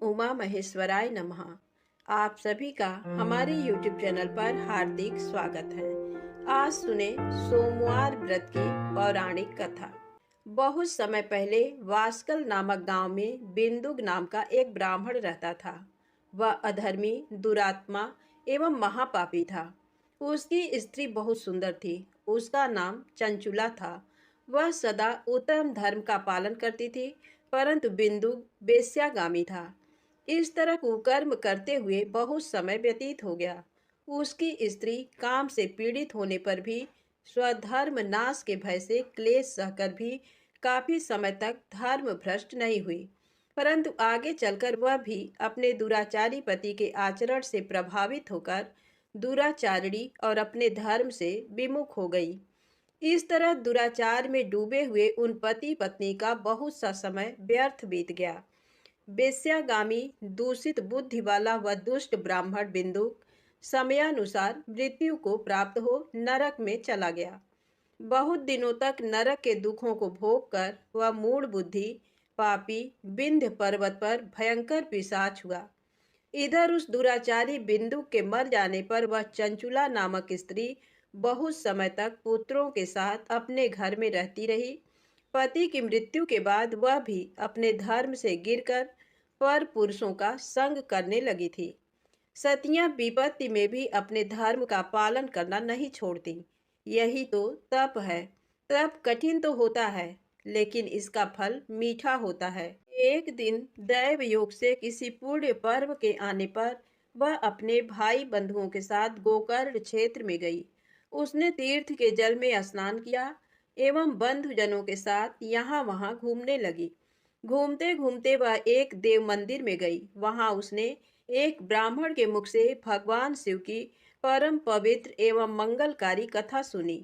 उमा महेश्वराय नमः। आप सभी का हमारे YouTube चैनल पर हार्दिक स्वागत है। आज सुने सोमवार व्रत की पौराणिक कथा। बहुत समय पहले वास्कल नामक गांव में बिंदुक नाम का एक ब्राह्मण रहता था। वह अधर्मी, दुरात्मा एवं महापापी था। उसकी स्त्री बहुत सुंदर थी। उसका नाम चंचुला था। वह सदा उत्तम धर्म का पालन करती थी, परंतु बिंदु वेश्यागामी था। इस तरह कुकर्म करते हुए बहुत समय व्यतीत हो गया। उसकी स्त्री काम से पीड़ित होने पर भी स्वधर्म नाश के भय से क्लेश सहकर भी काफी समय तक धर्म भ्रष्ट नहीं हुई, परंतु आगे चलकर वह भी अपने दुराचारी पति के आचरण से प्रभावित होकर दुराचारिणी और अपने धर्म से विमुख हो गई। इस तरह दुराचार में डूबे हुए उन पति पत्नी का बहुत सा समय व्यर्थ बीत गया। वेश्यागामी, दूषित बुद्धि वाला वह दुष्ट ब्राह्मण बिंदु समयानुसार मृत्यु को प्राप्त हो नरक में चला गया। बहुत दिनों तक नरक के दुखों को भोग कर वह मूढ़ बुद्धि पापी विंध्य पर्वत पर भयंकर पिशाच हुआ। इधर उस दुराचारी बिंदु के मर जाने पर वह चंचुला नामक स्त्री बहुत समय तक पुत्रों के साथ अपने घर में रहती रही। पति की मृत्यु के बाद वह भी अपने धर्म से गिरकर पर पुरुषों का संग करने लगी थी। सतियां विपत्ति में भी अपने धर्म का पालन करना नहीं छोड़ती। यही तो तप है। तप कठिन तो होता है, लेकिन इसका फल मीठा होता है। एक दिन दैव योग से किसी पुण्य पर्व के आने पर वह अपने भाई बंधुओं के साथ गोकर्ण क्षेत्र में गई। उसने तीर्थ के जल में स्नान किया एवं बंधुजनों के साथ यहाँ वहाँ घूमने लगी। घूमते घूमते वह एक देव मंदिर में गई। वहां उसने एक ब्राह्मण के मुख से भगवान शिव की परम पवित्र एवं मंगलकारी कथा सुनी।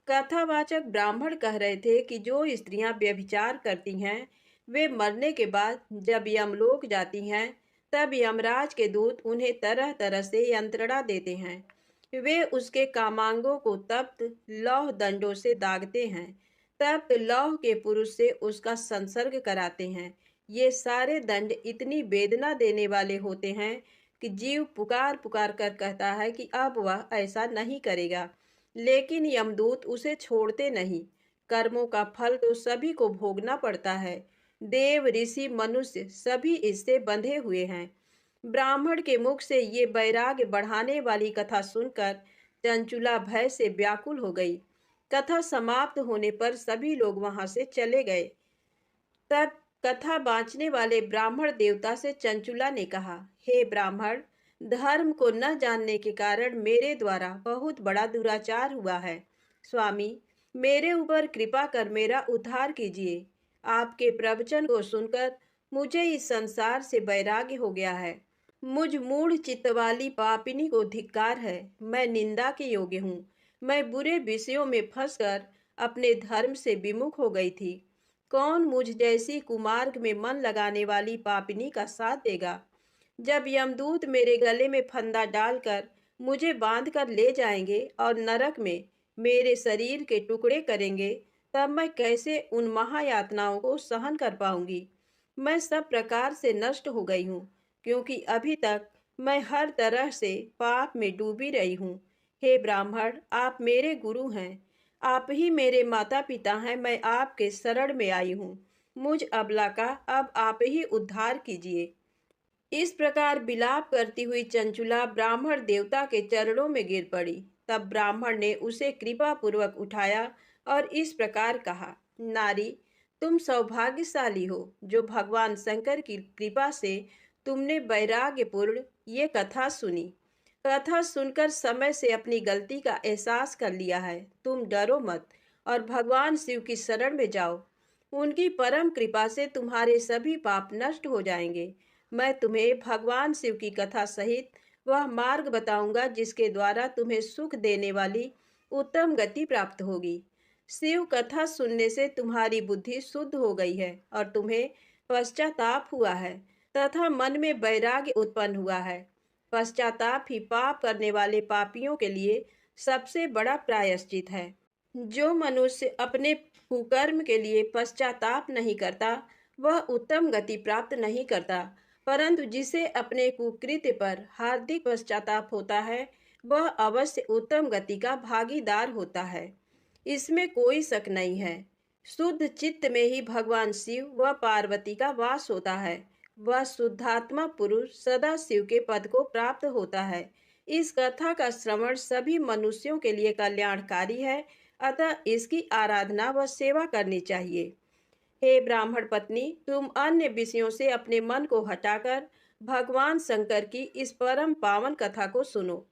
कथावाचक ब्राह्मण कह रहे थे कि जो स्त्रियां व्यभिचार करती हैं, वे मरने के बाद जब यमलोक जाती हैं, तब यमराज के दूत उन्हें तरह तरह से यंत्रणा देते हैं। वे उसके कामांगों को तप्त लौह दंडों से दागते हैं। तप्त लौह के पुरुष से उसका संसर्ग कराते हैं। ये सारे दंड इतनी वेदना देने वाले होते हैं कि जीव पुकार पुकार कर कहता है कि अब वह ऐसा नहीं करेगा, लेकिन यमदूत उसे छोड़ते नहीं। कर्मों का फल तो सभी को भोगना पड़ता है। देव, ऋषि, मनुष्य सभी इससे बंधे हुए हैं। ब्राह्मण के मुख से ये वैराग्य बढ़ाने वाली कथा सुनकर चंचुला भय से व्याकुल हो गई। कथा समाप्त होने पर सभी लोग वहां से चले गए। तब कथा बाँचने वाले ब्राह्मण देवता से चंचुला ने कहा, हे ब्राह्मण, धर्म को न जानने के कारण मेरे द्वारा बहुत बड़ा दुराचार हुआ है। स्वामी, मेरे ऊपर कृपा कर मेरा उद्धार कीजिए। आपके प्रवचन को सुनकर मुझे इस संसार से वैराग्य हो गया है। मुझ मूढ़ चित्त वाली पापिनी को धिक्कार है। मैं निंदा के योग्य हूँ। मैं बुरे विषयों में फंसकर अपने धर्म से विमुख हो गई थी। कौन मुझ जैसी कुमार्ग में मन लगाने वाली पापिनी का साथ देगा? जब यमदूत मेरे गले में फंदा डालकर मुझे बांध कर ले जाएंगे और नरक में मेरे शरीर के टुकड़े करेंगे, तब मैं कैसे उन महायातनाओं को सहन कर पाऊंगी? मैं सब प्रकार से नष्ट हो गई हूँ, क्योंकि अभी तक मैं हर तरह से पाप में डूबी रही हूँ। हे ब्राह्मण, आप मेरे गुरु हैं। आप ही मेरे माता पिता हैं। मैं आपके शरण में आई हूँ। मुझ अबला का अब आप ही उद्धार कीजिए। इस प्रकार विलाप करती हुई चंचुला ब्राह्मण देवता के चरणों में गिर पड़ी। तब ब्राह्मण ने उसे कृपा पूर्वक उठाया और इस प्रकार कहा, नारी, तुम सौभाग्यशाली हो जो भगवान शंकर की कृपा से तुमने वैराग्यपूर्ण ये कथा सुनी। कथा सुनकर समय से अपनी गलती का एहसास कर लिया है। तुम डरो मत और भगवान शिव की शरण में जाओ। उनकी परम कृपा से तुम्हारे सभी पाप नष्ट हो जाएंगे। मैं तुम्हें भगवान शिव की कथा सहित वह मार्ग बताऊंगा जिसके द्वारा तुम्हें सुख देने वाली उत्तम गति प्राप्त होगी। शिव कथा सुनने से तुम्हारी बुद्धि शुद्ध हो गई है और तुम्हें पश्चाताप हुआ है तथा मन में वैराग्य उत्पन्न हुआ है। पश्चाताप ही पाप करने वाले पापियों के लिए सबसे बड़ा प्रायश्चित है। जो मनुष्य अपने कुकर्म के लिए पश्चाताप नहीं करता, वह उत्तम गति प्राप्त नहीं करता। परंतु जिसे अपने कुकृत्य पर हार्दिक पश्चाताप होता है, वह अवश्य उत्तम गति का भागीदार होता है। इसमें कोई शक नहीं है। शुद्ध चित्त में ही भगवान शिव व पार्वती का वास होता है। वह शुद्धात्मा पुरुष सदा शिव के पद को प्राप्त होता है। इस कथा का श्रवण सभी मनुष्यों के लिए कल्याणकारी है, अतः इसकी आराधना व सेवा करनी चाहिए। हे ब्राह्मण पत्नी, तुम अन्य विषयों से अपने मन को हटाकर भगवान शंकर की इस परम पावन कथा को सुनो।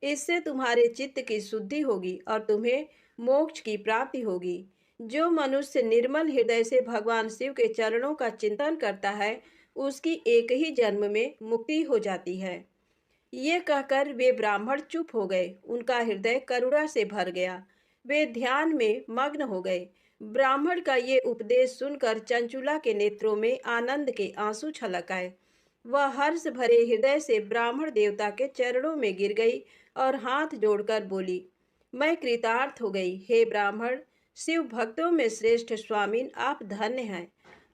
इससे तुम्हारे चित्त की शुद्धि होगी और तुम्हें मोक्ष की प्राप्ति होगी। जो मनुष्य निर्मल हृदय से भगवान शिव के चरणों का चिंतन करता है, उसकी एक ही जन्म में मुक्ति हो जाती है। ये कहकर वे ब्राह्मण चुप हो गए। उनका हृदय करुणा से भर गया। वे ध्यान में मग्न हो गए। ब्राह्मण का ये उपदेश सुनकर चंचुला के नेत्रों में आनंद के आंसू छलक आए। वह हर्ष भरे हृदय से ब्राह्मण देवता के चरणों में गिर गई और हाथ जोड़कर बोली, मैं कृतार्थ हो गई। हे ब्राह्मण, शिव भक्तों में श्रेष्ठ स्वामिन, आप धन्य हैं।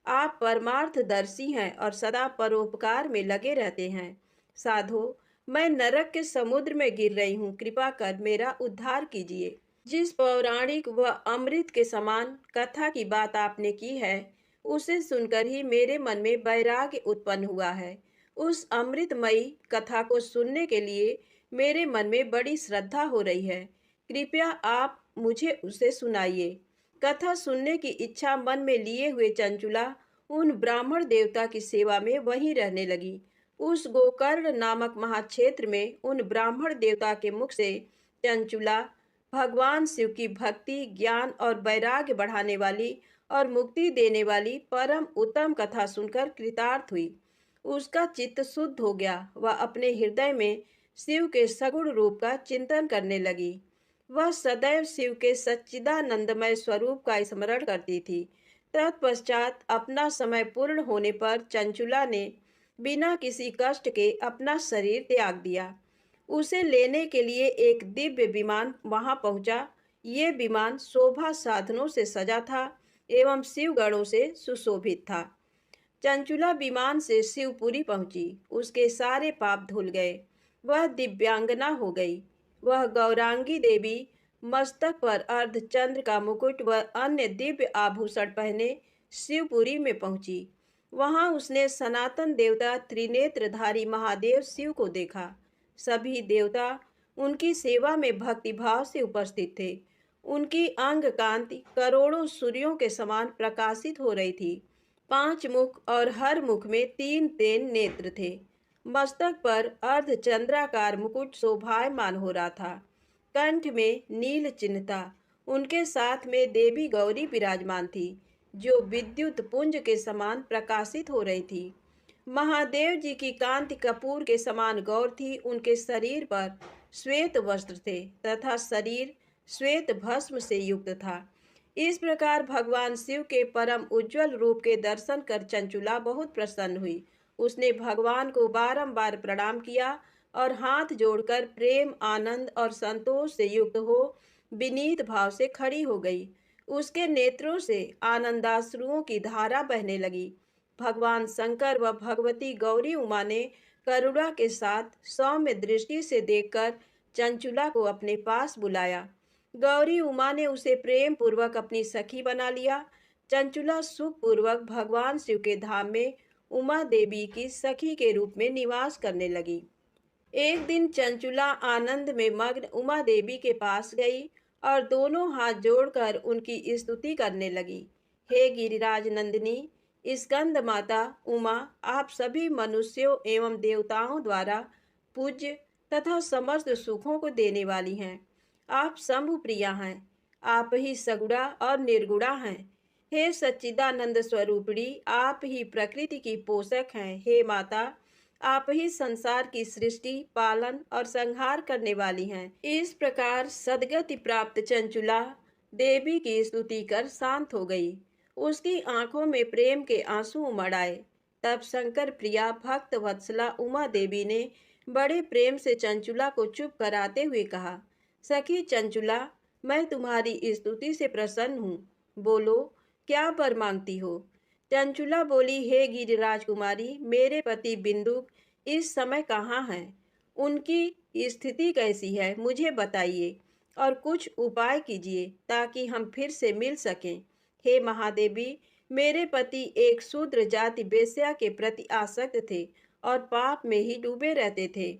आप परमार्थदर्शी हैं और सदा परोपकार में लगे रहते हैं। साधो, मैं नरक के समुद्र में गिर रही हूँ, कृपा कर मेरा उद्धार कीजिए। जिस पौराणिक व अमृत के समान कथा की बात आपने की है, उसे सुनकर ही मेरे मन में वैराग्य उत्पन्न हुआ है। उस अमृतमयी कथा को सुनने के लिए मेरे मन में बड़ी श्रद्धा हो रही है। कृपया आप मुझे उसे सुनाइए। कथा सुनने की इच्छा मन में लिए हुए चंचुला उन ब्राह्मण देवता की सेवा में वहीं रहने लगी। उस गोकर्ण नामक महाक्षेत्र में उन ब्राह्मण देवता के मुख से चंचुला भगवान शिव की भक्ति, ज्ञान और वैराग्य बढ़ाने वाली और मुक्ति देने वाली परम उत्तम कथा सुनकर कृतार्थ हुई। उसका चित्त शुद्ध हो गया। वह अपने हृदय में शिव के सगुण रूप का चिंतन करने लगी। वह सदैव शिव के सच्चिदानंदमय स्वरूप का स्मरण करती थी। तत्पश्चात अपना समय पूर्ण होने पर चंचुला ने बिना किसी कष्ट के अपना शरीर त्याग दिया। उसे लेने के लिए एक दिव्य विमान वहां पहुंचा। ये विमान शोभा साधनों से सजा था एवं शिवगणों से सुशोभित था। चंचुला विमान से शिवपुरी पहुंची। उसके सारे पाप धुल गए। वह दिव्यांगना हो गई। वह गौरांगी देवी मस्तक पर अर्धचंद्र का मुकुट व अन्य दिव्य आभूषण पहने शिवपुरी में पहुंची। वहां उसने सनातन देवता त्रिनेत्रधारी महादेव शिव को देखा। सभी देवता उनकी सेवा में भक्तिभाव से उपस्थित थे। उनकी अंग कांति करोड़ों सूर्यों के समान प्रकाशित हो रही थी। 5 मुख और हर मुख में 3 नेत्र थे। मस्तक पर अर्धचंद्राकार मुकुट शोभायमान हो रहा था। कंठ में नील चिन्ह था। उनके साथ में देवी गौरी विराजमान थी, जो विद्युत पुंज के समान प्रकाशित हो रही थी। महादेव जी की कांति कपूर के समान गौर थी। उनके शरीर पर श्वेत वस्त्र थे तथा शरीर श्वेत भस्म से युक्त था। इस प्रकार भगवान शिव के परम उज्जवल रूप के दर्शन कर चंचुला बहुत प्रसन्न हुई। उसने भगवान को बारंबार प्रणाम किया और हाथ जोड़कर प्रेम, आनंद और संतोष से युक्त हो विनीत भाव से खड़ी हो गई। उसके नेत्रों से आनंदाश्रुओं की धारा बहने लगी। भगवान शंकर व भगवती गौरी उमा ने करुणा के साथ सौम्य दृष्टि से देखकर चंचुला को अपने पास बुलाया। गौरी उमा ने उसे प्रेम पूर्वक अपनी सखी बना लिया। चंचुला सुख पूर्वक भगवान शिव के धाम में उमा देवी की सखी के रूप में निवास करने लगी। एक दिन चंचुला आनंद में मग्न उमा देवी के पास गई और दोनों हाथ जोड़कर उनकी स्तुति करने लगी। हे गिरिराज नंदिनी, स्कंद माता उमा, आप सभी मनुष्यों एवं देवताओं द्वारा पूज्य तथा समस्त सुखों को देने वाली हैं। आप शंभु प्रिया हैं। आप ही सगुणा और निर्गुणा हैं। हे सच्चिदानंद स्वरूपिणी, आप ही प्रकृति की पोषक हैं। हे माता, आप ही संसार की सृष्टि, पालन और संहार करने वाली हैं। इस प्रकार सद्गति प्राप्त चंचुला देवी की स्तुति कर शांत हो गई। उसकी आंखों में प्रेम के आंसू उमड़ आए। तब शंकर प्रिया भक्त वत्सला उमा देवी ने बड़े प्रेम से चंचुला को चुप कराते हुए कहा, सखी चंचुला, मैं तुम्हारी स्तुति से प्रसन्न हूँ। बोलो, क्या वर मांगती हो? चंचुला बोली, हे गिरिराज कुमारी, मेरे पति बिंदुक इस समय कहाँ हैं? उनकी स्थिति कैसी है, मुझे बताइए और कुछ उपाय कीजिए ताकि हम फिर से मिल सकें। हे महादेवी, मेरे पति एक शूद्र जाति वेश्या के प्रति आसक्त थे और पाप में ही डूबे रहते थे।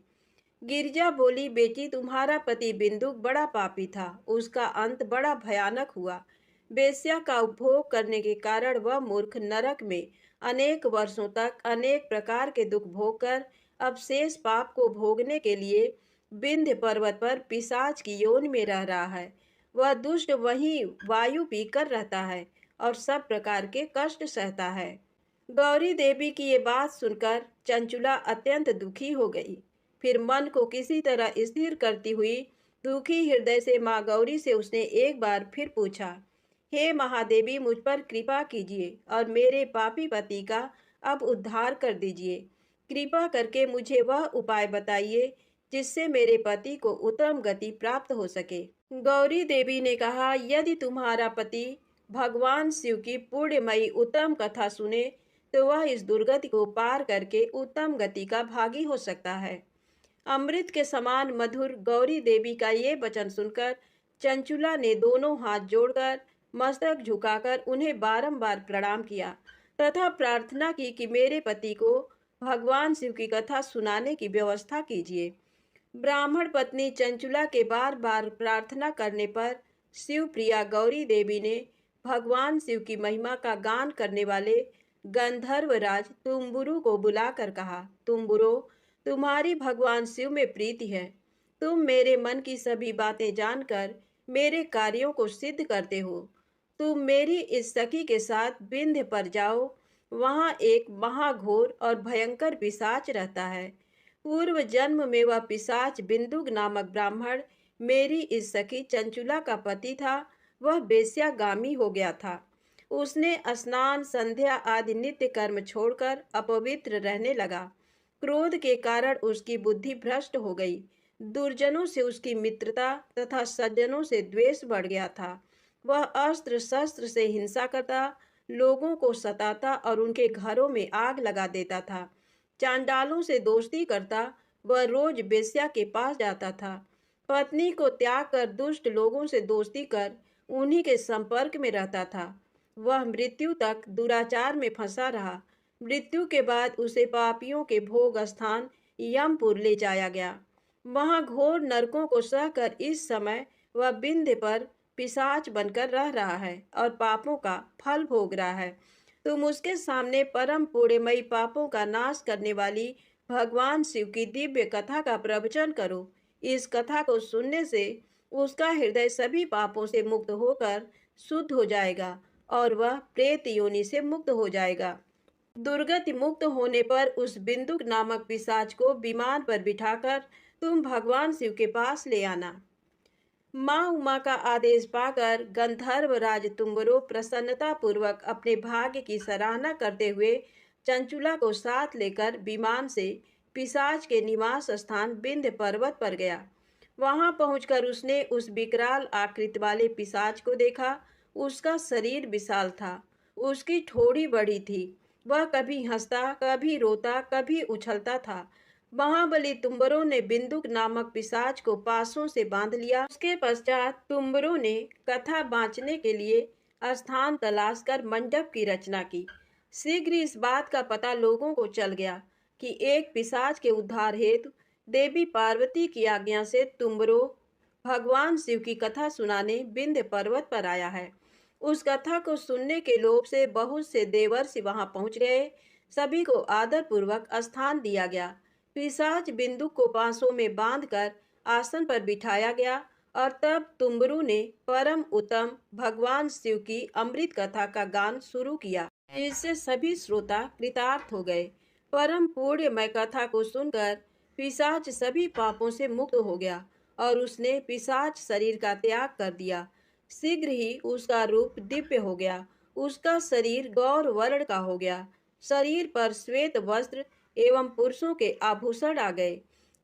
गिरिजा बोली, बेटी, तुम्हारा पति बिंदुक बड़ा पापी था, उसका अंत बड़ा भयानक हुआ। वेश्या का उपभोग करने के कारण वह मूर्ख नरक में अनेक वर्षों तक अनेक प्रकार के दुख भोग कर अब शेष पाप को भोगने के लिए विंध्य पर्वत पर पिशाच की योनि में रह रहा है। वह दुष्ट वहीं वायु पीकर रहता है और सब प्रकार के कष्ट सहता है। गौरी देवी की ये बात सुनकर चंचुला अत्यंत दुखी हो गई। फिर मन को किसी तरह स्थिर करती हुई दुखी हृदय से माँ गौरी से उसने एक बार फिर पूछा, हे महादेवी, मुझ पर कृपा कीजिए और मेरे पापी पति का अब उद्धार कर दीजिए। कृपा करके मुझे वह उपाय बताइए जिससे मेरे पति को उत्तम गति प्राप्त हो सके। गौरी देवी ने कहा, यदि तुम्हारा पति भगवान शिव की पुण्यमयी उत्तम कथा सुने तो वह इस दुर्गति को पार करके उत्तम गति का भागी हो सकता है। अमृत के समान मधुर गौरी देवी का ये वचन सुनकर चंचुला ने दोनों हाथ जोड़कर मस्तक झुकाकर उन्हें बारंबार प्रणाम किया तथा प्रार्थना की कि मेरे पति को भगवान शिव की कथा सुनाने की व्यवस्था कीजिए। ब्राह्मण पत्नी चंचुला के बार बार प्रार्थना करने पर शिव प्रिया गौरी देवी ने भगवान शिव की महिमा का गान करने वाले गंधर्वराज तुम्बुरु को बुलाकर कहा, तुम्बुरो, तुम्हारी भगवान शिव में प्रीति है। तुम मेरे मन की सभी बातें जानकर मेरे कार्यों को सिद्ध करते हो। तुम मेरी इस सखी के साथ विंध्य पर जाओ, वहाँ एक महाघोर और भयंकर पिशाच रहता है। पूर्व जन्म में वह पिशाच बिंदुक नामक ब्राह्मण मेरी इस सखी चंचुला का पति था। वह वेश्यागामी हो गया था। उसने स्नान संध्या आदि नित्य कर्म छोड़कर अपवित्र रहने लगा। क्रोध के कारण उसकी बुद्धि भ्रष्ट हो गई। दुर्जनों से उसकी मित्रता तथा सज्जनों से द्वेष बढ़ गया था। वह अस्त्र शस्त्र से हिंसा करता, लोगों को सताता और उनके घरों में आग लगा देता था। चांडालों से दोस्ती करता, वह रोज वेश्या के पास जाता था। पत्नी को त्याग कर दुष्ट लोगों से दोस्ती कर उन्हीं के संपर्क में रहता था। वह मृत्यु तक दुराचार में फंसा रहा। मृत्यु के बाद उसे पापियों के भोग स्थान यमपुर ले जाया गया। वहां घोर नरकों को सहकर इस समय वह विंध्य पर पिशाच बनकर रह रहा है और पापों का फल भोग रहा है। तुम उसके सामने परम पुण्यमयी पापों का नाश करने वाली भगवान शिव की दिव्य कथा का प्रवचन करो। इस कथा को सुनने से उसका हृदय सभी पापों से मुक्त होकर शुद्ध हो जाएगा और वह प्रेत योनि से मुक्त हो जाएगा। दुर्गति मुक्त होने पर उस बिंदुक नामक पिशाच को विमान पर बिठाकर तुम भगवान शिव के पास ले आना। माँ उमा का आदेश पाकर गंधर्व राज तुम्बरो प्रसन्नता पूर्वक अपने भाग्य की सराहना करते हुए चंचुला को साथ लेकर विमान से पिशाच के निवास स्थान विंध्य पर्वत पर गया। वहां पहुंचकर उसने उस विकराल आकृति वाले पिशाच को देखा। उसका शरीर विशाल था, उसकी ठोड़ी बड़ी थी। वह कभी हंसता, कभी रोता, कभी उछलता था। महाबली तुम्बरों ने बिंदुक नामक पिशाच को पासों से बांध लिया। उसके पश्चात तुम्बरों ने कथा बाँचने के लिए स्थान तलाश कर मंडप की रचना की। शीघ्र इस बात का पता लोगों को चल गया कि एक पिशाच के उद्धार हेतु देवी पार्वती की आज्ञा से तुम्बरो भगवान शिव की कथा सुनाने विंध्य पर्वत पर आया है। उस कथा को सुनने के लोभ से बहुत से देवर्षि वहां पहुंच गए। सभी को आदर पूर्वक स्थान दिया गया। पिशाच बिंदु को पांसों में बांधकर आसन पर बिठाया गया और तब तुम्बरू ने परम उत्तम भगवान शिव की अमृत कथा का गान शुरू किया, जिससे सभी श्रोता कृतार्थ हो गए। परम पुण्यमय कथा को सुनकर पिशाच सभी पापों से मुक्त हो गया और उसने पिशाच शरीर का त्याग कर दिया। शीघ्र ही उसका रूप दिव्य हो गया। उसका शरीर गौर वर्ण का हो गया। शरीर पर श्वेत वस्त्र एवं पुरुषों के आभूषण आ गए।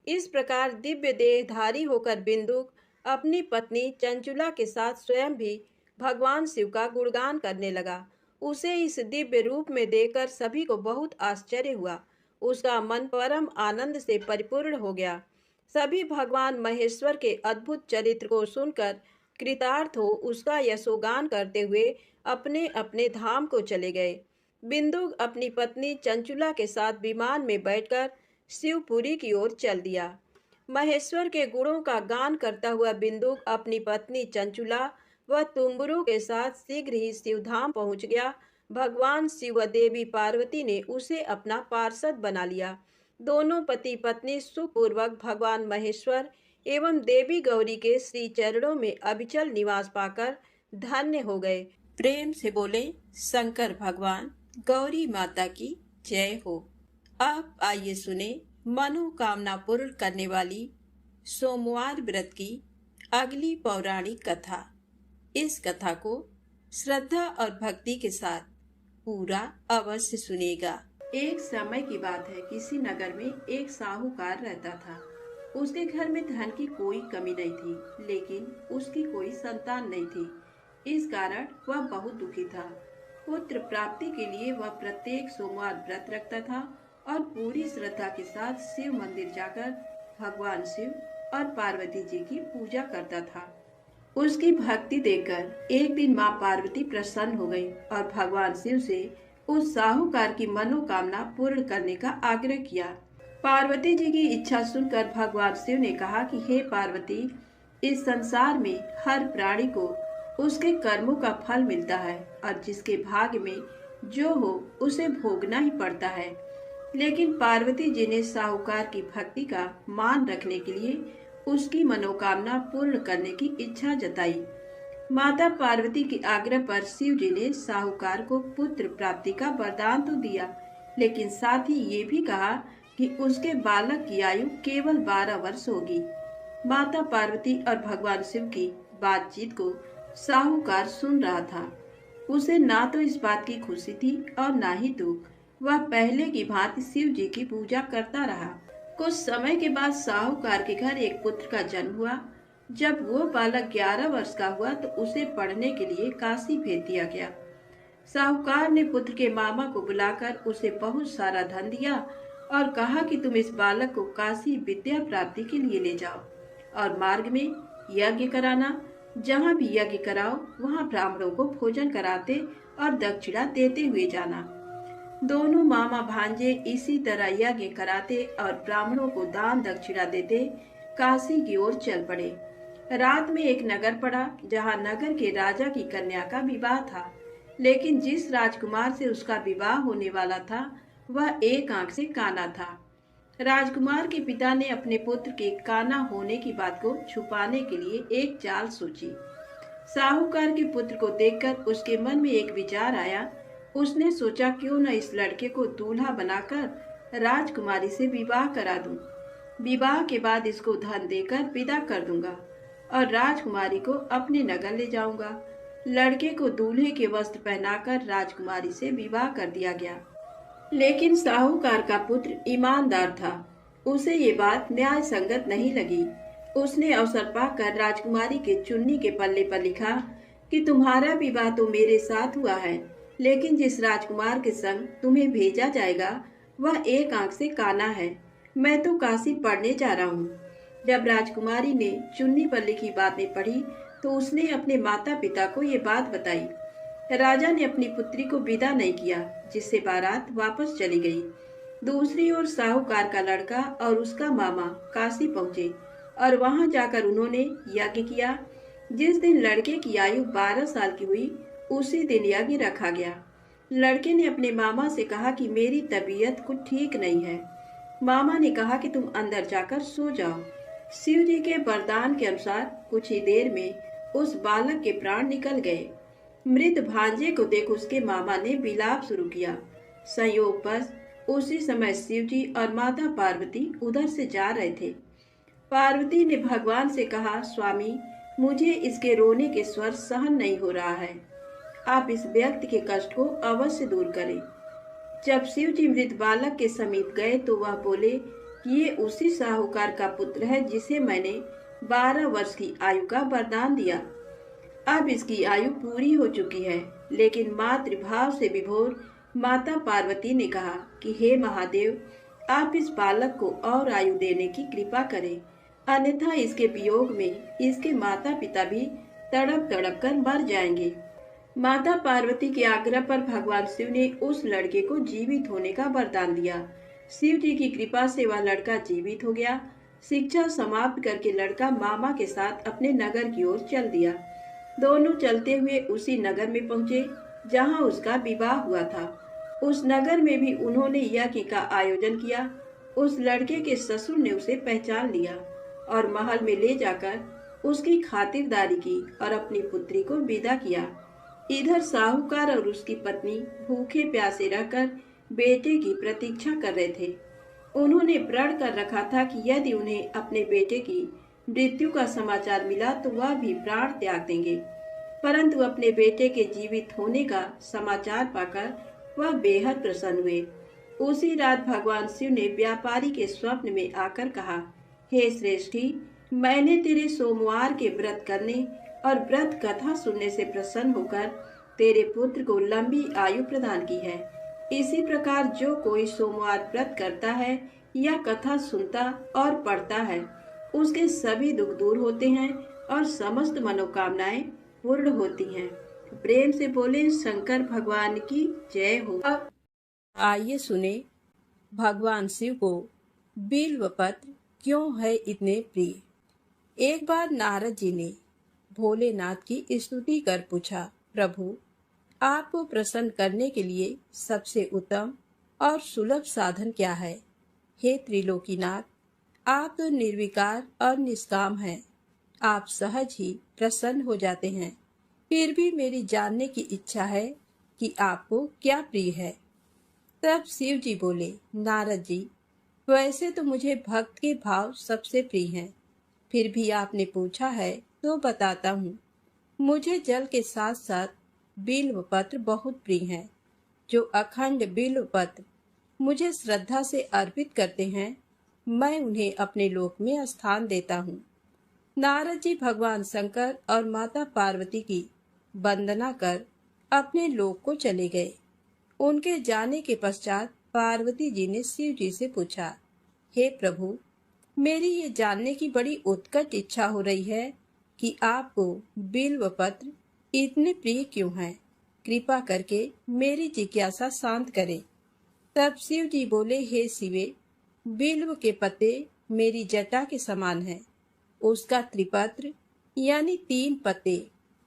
इस प्रकार दिव्य देहधारी होकर बिंदुक अपनी पत्नी चंचुला के साथ स्वयं भी भगवान शिव का गुणगान करने लगा। उसे इस दिव्य रूप में देखकर सभी को बहुत आश्चर्य हुआ। उसका मन परम आनंद से परिपूर्ण हो गया। सभी भगवान महेश्वर के अद्भुत चरित्र को सुनकर कृतार्थ हो उसका यशोगान करते हुए अपने अपने धाम को चले गए। बिंदु अपनी पत्नी चंचुला के साथ विमान में बैठकर शिवपुरी की ओर चल दिया। महेश्वर के गुणों का गान करता हुआ बिंदु अपनी पत्नी चंचुला व तुम्बुरु के साथ शीघ्र ही शिवधाम पहुंच गया। भगवान शिव व देवी पार्वती ने उसे अपना पार्षद बना लिया। दोनों पति पत्नी सुखपूर्वक भगवान महेश्वर एवं देवी गौरी के श्री चरणों में अविचल निवास पाकर धन्य हो गए। प्रेम से बोले शंकर भगवान गौरी माता की जय हो। अब आइए सुने मनोकामना पूर्ण करने वाली सोमवार व्रत की अगली पौराणिक कथा। इस कथा को श्रद्धा और भक्ति के साथ पूरा अवश्य सुनेगा। एक समय की बात है, किसी नगर में एक साहूकार रहता था। उसके घर में धन की कोई कमी नहीं थी, लेकिन उसकी कोई संतान नहीं थी। इस कारण वह बहुत दुखी था। पुत्र प्राप्ति के लिए वह प्रत्येक सोमवार व्रत रखता था और पूरी श्रद्धा के साथ शिव मंदिर जाकर भगवान शिव और पार्वती जी की पूजा करता था। उसकी भक्ति देखकर एक दिन माँ पार्वती प्रसन्न हो गई और भगवान शिव से उस साहूकार की मनोकामना पूर्ण करने का आग्रह किया। पार्वती जी की इच्छा सुनकर भगवान शिव ने कहा कि हे पार्वती, इस संसार में हर प्राणी को उसके कर्मों का फल मिलता है और जिसके भाग्य में जो हो उसे भोगना ही पड़ता है। लेकिन पार्वती जी ने साहूकार की भक्ति का मान रखने के लिए उसकी मनोकामना पूर्ण करने की इच्छा जताई। माता पार्वती के आग्रह पर शिव जी ने साहूकार को पुत्र प्राप्ति का वरदान तो दिया, लेकिन साथ ही ये भी कहा कि उसके बालक की आयु केवल 12 वर्ष होगी। माता पार्वती और भगवान शिव की बातचीत को साहूकार सुन रहा था। उसे ना तो इस बात की खुशी थी और ना ही दुख। वह पहले की भांति शिव जी की पूजा करता रहा। कुछ समय के बाद साहूकार के घर एक पुत्र का जन्म हुआ। जब वो बालक 11 वर्ष का हुआ तो उसे पढ़ने के लिए काशी भेज दिया गया। साहूकार ने पुत्र के मामा को बुलाकर उसे बहुत सारा धन दिया और कहा कि तुम इस बालक को काशी विद्या प्राप्ति के लिए ले जाओ और मार्ग में यज्ञ कराना। जहाँ भी यज्ञ कराओ वहाँ ब्राह्मणों को भोजन कराते और दक्षिणा देते हुए जाना। दोनों मामा भांजे इसी तरह यज्ञ कराते और ब्राह्मणों को दान दक्षिणा देते काशी की ओर चल पड़े। रात में एक नगर पड़ा जहाँ नगर के राजा की कन्या का विवाह था, लेकिन जिस राजकुमार से उसका विवाह होने वाला था वह एक आंख से काना था। राजकुमार के पिता ने अपने पुत्र के काना होने की बात को छुपाने के लिए एक चाल सोची। साहूकार के पुत्र को देखकर उसके मन में एक विचार आया। उसने सोचा क्यों न इस लड़के को दूल्हा बनाकर राजकुमारी से विवाह करा दूं। विवाह के बाद इसको धन देकर विदा कर दूंगा और राजकुमारी को अपने नगर ले जाऊंगा। लड़के को दूल्हे के वस्त्र पहनाकर राजकुमारी से विवाह कर दिया गया। लेकिन साहूकार का पुत्र ईमानदार था। उसे ये बात न्याय संगत नहीं लगी। उसने अवसर पाकर राजकुमारी के चुन्नी के पल्ले पर लिखा कि तुम्हारा विवाह तो मेरे साथ हुआ है, लेकिन जिस राजकुमार के संग तुम्हें भेजा जाएगा वह एक आंख से काना है। मैं तो काशी पढ़ने जा रहा हूँ। जब राजकुमारी ने चुन्नी पर लिखी बातें पढ़ी तो उसने अपने माता पिता को ये बात बताई। राजा ने अपनी पुत्री को विदा नहीं किया, जिससे बारात वापस चली गई। दूसरी ओर साहूकार का लड़का और उसका मामा काशी पहुँचे और वहां जाकर उन्होंने यज्ञ किया। जिस दिन लड़के की आयु 12 साल की हुई उसी दिन यज्ञ रखा गया। लड़के ने अपने मामा से कहा कि मेरी तबीयत कुछ ठीक नहीं है। मामा ने कहा कि तुम अंदर जाकर सो जाओ। शिव जी के वरदान के अनुसार कुछ ही देर में उस बालक के प्राण निकल गए। मृत भांजे को देख उसके मामा ने विलाप शुरू किया। संयोगवश उसी समय शिव जी और माता पार्वती उधर से जा रहे थे। पार्वती ने भगवान से कहा, स्वामी, मुझे इसके रोने के स्वर सहन नहीं हो रहा है। आप इस व्यक्ति के कष्ट को अवश्य दूर करें। जब शिव जी मृत बालक के समीप गए तो वह बोले कि ये उसी साहूकार का पुत्र है जिसे मैंने 12 वर्ष की आयु का वरदान दिया। अब इसकी आयु पूरी हो चुकी है, लेकिन मातृभाव से विभोर माता पार्वती ने कहा कि हे महादेव, आप इस बालक को और आयु देने की कृपा करें, अन्यथा इसके वियोग में इसके माता पिता भी तड़प तड़प कर मर जाएंगे। माता पार्वती के आग्रह पर भगवान शिव ने उस लड़के को जीवित होने का वरदान दिया। शिव जी की कृपा से वह लड़का जीवित हो गया। शिक्षा समाप्त करके लड़का मामा के साथ अपने नगर की ओर चल दिया। दोनों चलते हुए उसी नगर में पहुंचे जहां उसका विवाह हुआ था। उस नगर में भी उन्होंने यज्ञ का आयोजन किया। उस लड़के के ससुर ने उसे पहचान लिया और महल में ले जाकर उसकी खातिरदारी की और अपनी पुत्री को विदा किया। इधर साहूकार और उसकी पत्नी भूखे प्यासे रहकर बेटे की प्रतीक्षा कर रहे थे। उन्होंने प्रण कर रखा था कि यदि उन्हें अपने बेटे की मृत्यु का समाचार मिला तो वह भी प्राण त्याग देंगे, परंतु अपने बेटे के जीवित होने का समाचार पाकर वह बेहद प्रसन्न हुए। उसी रात भगवान शिव ने व्यापारी के स्वप्न में आकर कहा, हे श्रेष्ठी, मैंने तेरे सोमवार के व्रत करने और व्रत कथा सुनने से प्रसन्न होकर तेरे पुत्र को लंबी आयु प्रदान की है। इसी प्रकार जो कोई सोमवार व्रत करता है या कथा सुनता और पढ़ता है, उसके सभी दुख दूर होते हैं और समस्त मनोकामनाएं पूर्ण होती हैं। प्रेम से बोले शंकर भगवान की जय हो। अब आइए सुने भगवान शिव को बिल्व पत्र क्यों है इतने प्रिय। एक बार नारद जी ने भोलेनाथ की स्तुति कर पूछा, प्रभु, आपको प्रसन्न करने के लिए सबसे उत्तम और सुलभ साधन क्या है? हे त्रिलोकीनाथ, आप तो निर्विकार और निष्काम हैं। आप सहज ही प्रसन्न हो जाते हैं। फिर भी मेरी जानने की इच्छा है कि आपको क्या प्रिय है। तब शिव जी बोले, नारद जी, वैसे तो मुझे भक्त के भाव सबसे प्रिय हैं, फिर भी आपने पूछा है तो बताता हूँ। मुझे जल के साथ साथ बिल्व पत्र बहुत प्रिय हैं। जो अखंड बिल्व पत्र मुझे श्रद्धा से अर्पित करते हैं, मैं उन्हें अपने लोक में स्थान देता हूँ। नारद जी भगवान शंकर और माता पार्वती की वंदना कर अपने लोक को चले गए। उनके जाने के पश्चात पार्वती जी ने शिव जी से पूछा, हे प्रभु, मेरी ये जानने की बड़ी उत्कट इच्छा हो रही है कि आपको बिल्व पत्र इतने प्रिय क्यों हैं। कृपा करके मेरी जिज्ञासा शांत करें। तब शिव जी बोले, हे शिवे, बिल्व के पत्ते मेरी जटा के समान हैं। उसका त्रिपत्र यानी 3 पत्ते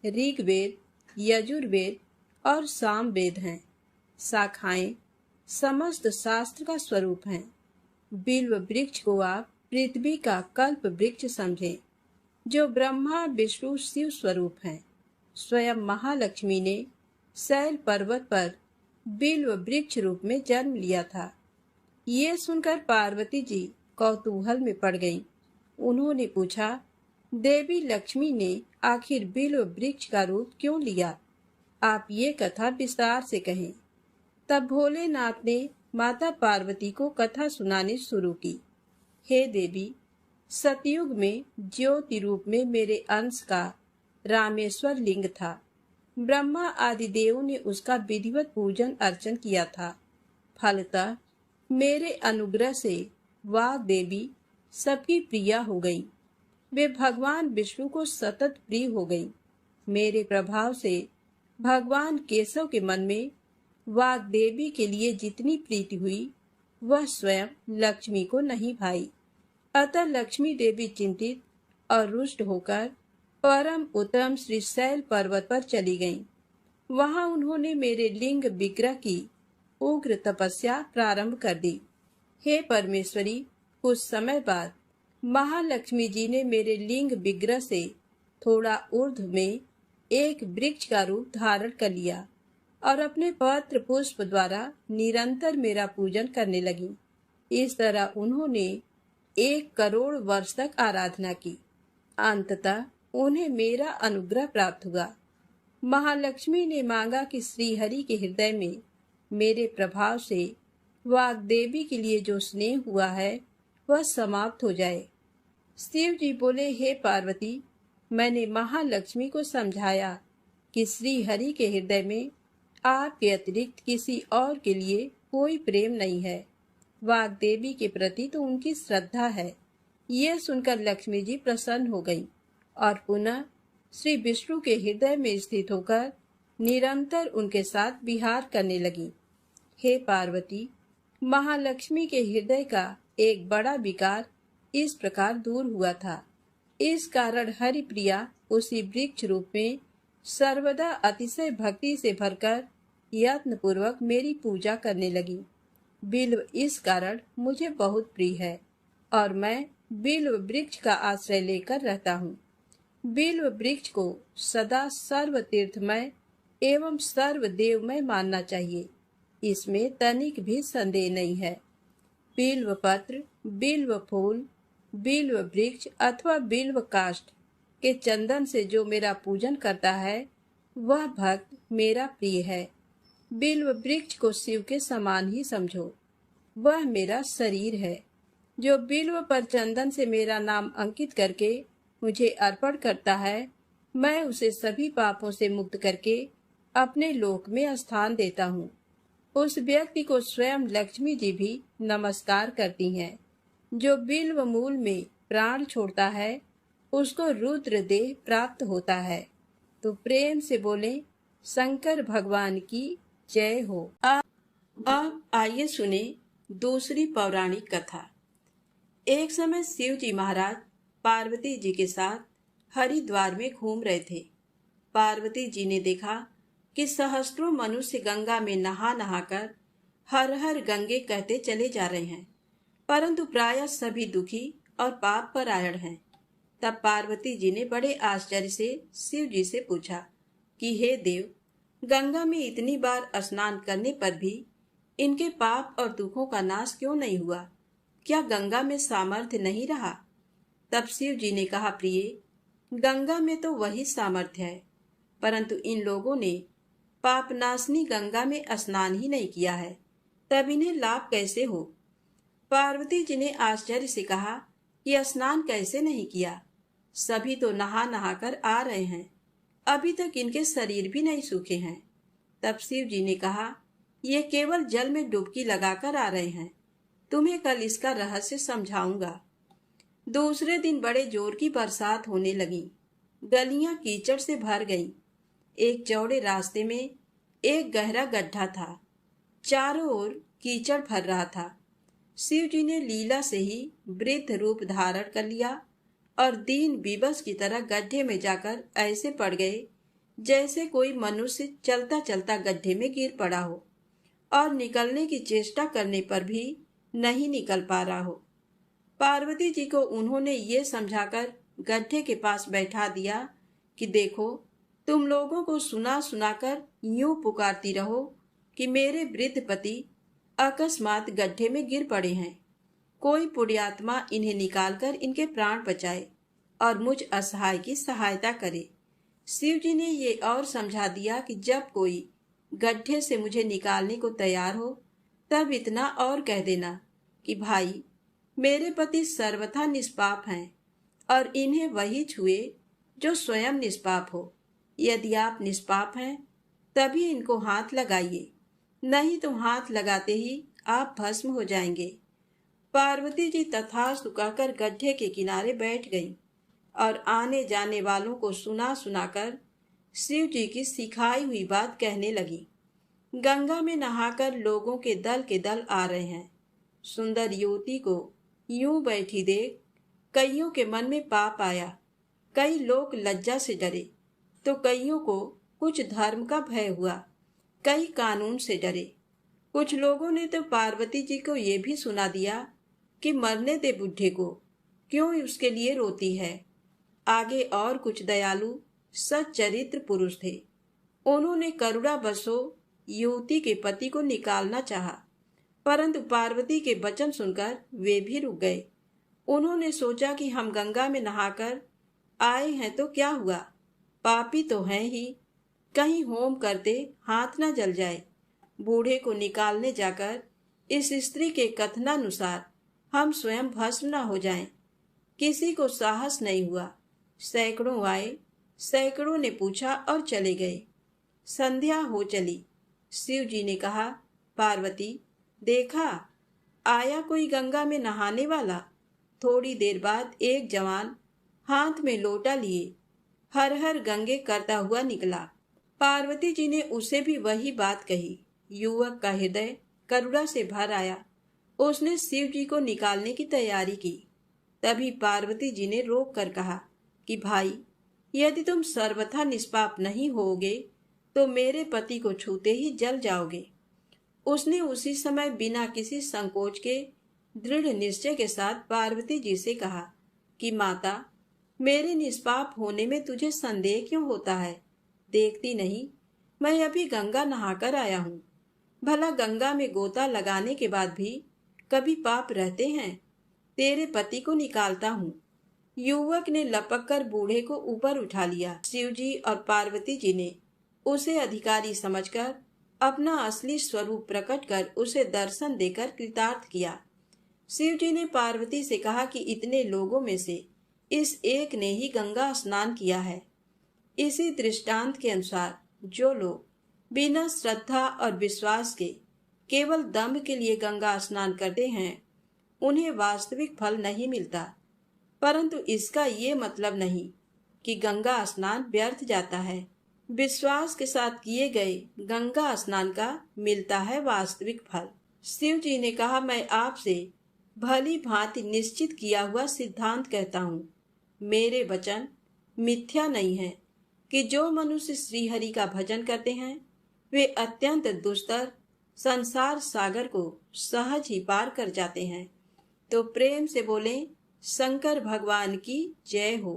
ऋग्वेद, यजुर्वेद और सामवेद हैं। शाखाएं समस्त शास्त्र का स्वरूप हैं। बिल्व वृक्ष को आप पृथ्वी का कल्प वृक्ष समझें, जो ब्रह्मा विष्णु शिव स्वरूप हैं। स्वयं महालक्ष्मी ने शैल पर्वत पर बिल्व वृक्ष रूप में जन्म लिया था। ये सुनकर पार्वती जी कौतूहल में पड़ गईं। उन्होंने पूछा, देवी लक्ष्मी ने आखिर बिल्व वृक्ष का रूप क्यों लिया? आप ये कथा विस्तार से कहें। तब भोलेनाथ ने माता पार्वती को कथा सुनानी शुरू की। हे देवी, सतयुग में ज्योति रूप में मेरे अंश का रामेश्वर लिंग था। ब्रह्मा आदि देवों ने उसका विधिवत पूजन अर्चन किया था। फलतः मेरे अनुग्रह से वाग देवी सबकी प्रिया हो गई। वे भगवान विष्णु को सतत प्रिय हो गई। मेरे प्रभाव से भगवान केशव के मन में वाग देवी के लिए जितनी प्रीति हुई, वह स्वयं लक्ष्मी को नहीं भाई। अतः लक्ष्मी देवी चिंतित और रुष्ट होकर परम उत्तम श्री शैल पर्वत पर चली गईं। वहां उन्होंने मेरे लिंग विग्रह की उग्र तपस्या प्रारंभ कर दी। हे परमेश्वरी, कुछ समय बाद महालक्ष्मी जी ने मेरे लिंग विग्रह से थोड़ा ऊर्ध्व में एक वृक्ष का रूप धारण कर लिया और अपने पत्र पुष्प द्वारा निरंतर मेरा पूजन करने लगी। इस तरह उन्होंने 1 करोड़ वर्ष तक आराधना की। अंततः उन्हें मेरा अनुग्रह प्राप्त हुआ। महालक्ष्मी ने मांगा कि श्रीहरि के हृदय में मेरे प्रभाव से वाग्देवी के लिए जो स्नेह हुआ है वह समाप्त हो जाए। शिव जी बोले, हे पार्वती, मैंने महालक्ष्मी को समझाया कि श्रीहरि के हृदय में आपके अतिरिक्त किसी और के लिए कोई प्रेम नहीं है। वाग्देवी के प्रति तो उनकी श्रद्धा है। यह सुनकर लक्ष्मी जी प्रसन्न हो गई और पुनः श्री विष्णु के हृदय में स्थित होकर निरंतर उनके साथ विहार करने लगी। हे पार्वती, महालक्ष्मी के हृदय का एक बड़ा विकार इस प्रकार दूर हुआ था। इस कारण हरिप्रिया उसी वृक्ष रूप में सर्वदा अतिशय भक्ति से भरकर यत्न पूर्वक मेरी पूजा करने लगी। बिल्व इस कारण मुझे बहुत प्रिय है और मैं बिल्व वृक्ष का आश्रय लेकर रहता हूँ। बिल्व वृक्ष को सदा सर्व तीर्थमय एवं सर्व देवमय मानना चाहिए, इसमें तनिक भी संदेह नहीं है। बिल्व पत्र, बिल्व फूल, बिल्व वृक्ष अथवा बिल्व काष्ठ के चंदन से जो मेरा पूजन करता है वह भक्त मेरा प्रिय है। बिल्व वृक्ष को शिव के समान ही समझो, वह मेरा शरीर है। जो बिल्व पर चंदन से मेरा नाम अंकित करके मुझे अर्पण करता है, मैं उसे सभी पापों से मुक्त करके अपने लोक में स्थान देता हूँ। उस व्यक्ति को स्वयं लक्ष्मी जी भी नमस्कार करती हैं। जो बिल्व मूल में प्राण छोड़ता है उसको रुद्र देह प्राप्त होता है। तो प्रेम से बोले शंकर भगवान की जय हो। अब आइए सुने दूसरी पौराणिक कथा। एक समय शिव जी महाराज पार्वती जी के साथ हरिद्वार में घूम रहे थे। पार्वती जी ने देखा कि सहस्त्रों मनुष्य गंगा में नहा नहाकर हर हर गंगे कहते चले जा रहे हैं, परंतु प्रायः सभी दुखी और पाप परायण हैं। तब पार्वती जी ने बड़े आश्चर्य से शिव जी से पूछा कि हे देव, गंगा में इतनी बार स्नान करने पर भी इनके पाप और दुखों का नाश क्यों नहीं हुआ? क्या गंगा में सामर्थ्य नहीं रहा? तब शिव जी ने कहा, प्रिय, गंगा में तो वही सामर्थ्य है, परंतु इन लोगों ने पापनाशनी गंगा में स्नान ही नहीं किया है, तब इन्हें लाभ कैसे हो? पार्वती जी ने आश्चर्य से कहा कि स्नान कैसे नहीं किया? सभी तो नहा नहा कर आ रहे हैं, अभी तक इनके शरीर भी नहीं सूखे हैं। तब शिव जी ने कहा, ये केवल जल में डुबकी लगाकर आ रहे हैं, तुम्हें कल इसका रहस्य समझाऊंगा। दूसरे दिन बड़े जोर की बरसात होने लगी। गलियां कीचड़ से भर गईं। एक चौड़े रास्ते में एक गहरा गड्ढा था। चारों ओर कीचड़ भर रहा था। शिव जी ने लीला से ही वृद्ध रूप धारण कर लिया और दीन विवश की तरह गड्ढे में जाकर ऐसे पड़ गए जैसे कोई मनुष्य चलता चलता गड्ढे में गिर पड़ा हो और निकलने की चेष्टा करने पर भी नहीं निकल पा रहा हो। पार्वती जी को उन्होंने ये समझाकर गड्ढे के पास बैठा दिया कि देखो, तुम लोगों को सुना सुनाकर यूं पुकारती रहो कि मेरे वृद्ध पति अकस्मात गड्ढे में गिर पड़े हैं। कोई पुण्यात्मा इन्हें निकालकर इनके प्राण बचाए और मुझ असहाय की सहायता करे। शिव जी ने ये और समझा दिया कि जब कोई गड्ढे से मुझे निकालने को तैयार हो तब इतना और कह देना कि भाई, मेरे पति सर्वथा निष्पाप हैं और इन्हें वही छुए जो स्वयं निष्पाप हो। यदि आप निष्पाप हैं तभी इनको हाथ लगाइए, नहीं तो हाथ लगाते ही आप भस्म हो जाएंगे। पार्वती जी तथास्तु कहकर गड्ढे के किनारे बैठ गईं और आने जाने वालों को सुना सुनाकर शिव जी की सिखाई हुई बात कहने लगी। गंगा में नहाकर लोगों के दल आ रहे हैं। सुंदर युवती को यूं बैठी देख कईयों के मन में पाप आया। कई लोग लज्जा से डरे तो कईयों को कुछ धर्म का भय हुआ, कई कानून से डरे। कुछ लोगों ने तो पार्वती जी को ये भी सुना दिया कि मरने दे बुढ़े को, क्यों उसके लिए रोती है। आगे और कुछ दयालु सच्चरित्र पुरुष थे। उन्होंने करुणा बसो युवती के पति को निकालना चाहा, परंतु पार्वती के वचन सुनकर वे भी रुक गए। उन्होंने सोचा कि हम गंगा में नहाकर आए हैं तो क्या हुआ, पापी तो हैं ही, कहीं होम करते हाथ न जल जाए। बूढ़े को निकालने जाकर इस स्त्री के कथनानुसार हम स्वयं भस्म न हो जाएं। किसी को साहस नहीं हुआ। सैकड़ों आए, सैकड़ों ने पूछा और चले गए। संध्या हो चली। शिव जी ने कहा, पार्वती, देखा, आया कोई गंगा में नहाने वाला। थोड़ी देर बाद एक जवान हाथ में लोटा लिए हर हर गंगे करता हुआ निकला। पार्वती जी ने उसे भी वही बात कही। युवक का हृदय करुणा से भर आया। उसने शिव जी को निकालने की तैयारी की। तभी पार्वती जी ने रोक कर कहा कि भाई, यदि तुम सर्वथा निष्पाप नहीं होगे तो मेरे पति को छूते ही जल जाओगे। उसने उसी समय बिना किसी संकोच के दृढ़ निश्चय के साथ पार्वती जी से कहा कि माता, मेरे निष्पाप होने में तुझे संदेह क्यों होता है? देखती नहीं, मैं अभी गंगा नहाकर आया हूँ। भला गंगा में गोता लगाने के बाद भी कभी पाप रहते हैं? तेरे पति को निकालता हूँ। युवक ने लपक कर बूढ़े को ऊपर उठा लिया। शिवजी और पार्वती जी ने उसे अधिकारी समझकर अपना असली स्वरूप प्रकट कर उसे दर्शन देकर कृतार्थ किया। शिव जी ने पार्वती से कहा कि इतने लोगों में से इस एक ने ही गंगा स्नान किया है। इसी दृष्टांत के अनुसार जो लोग बिना श्रद्धा और विश्वास के केवल दम्भ के लिए गंगा स्नान करते हैं, उन्हें वास्तविक फल नहीं मिलता। परंतु इसका ये मतलब नहीं कि गंगा स्नान व्यर्थ जाता है। विश्वास के साथ किए गए गंगा स्नान का मिलता है वास्तविक फल। शिव जी ने कहा, मैं आपसे भली भांति निश्चित किया हुआ सिद्धांत कहता हूँ। मेरे वचन मिथ्या नहीं है कि जो मनुष्य श्रीहरि का भजन करते हैं वे अत्यंत दुस्तर संसार सागर को सहज ही पार कर जाते हैं। तो प्रेम से बोले, शंकर भगवान की जय हो,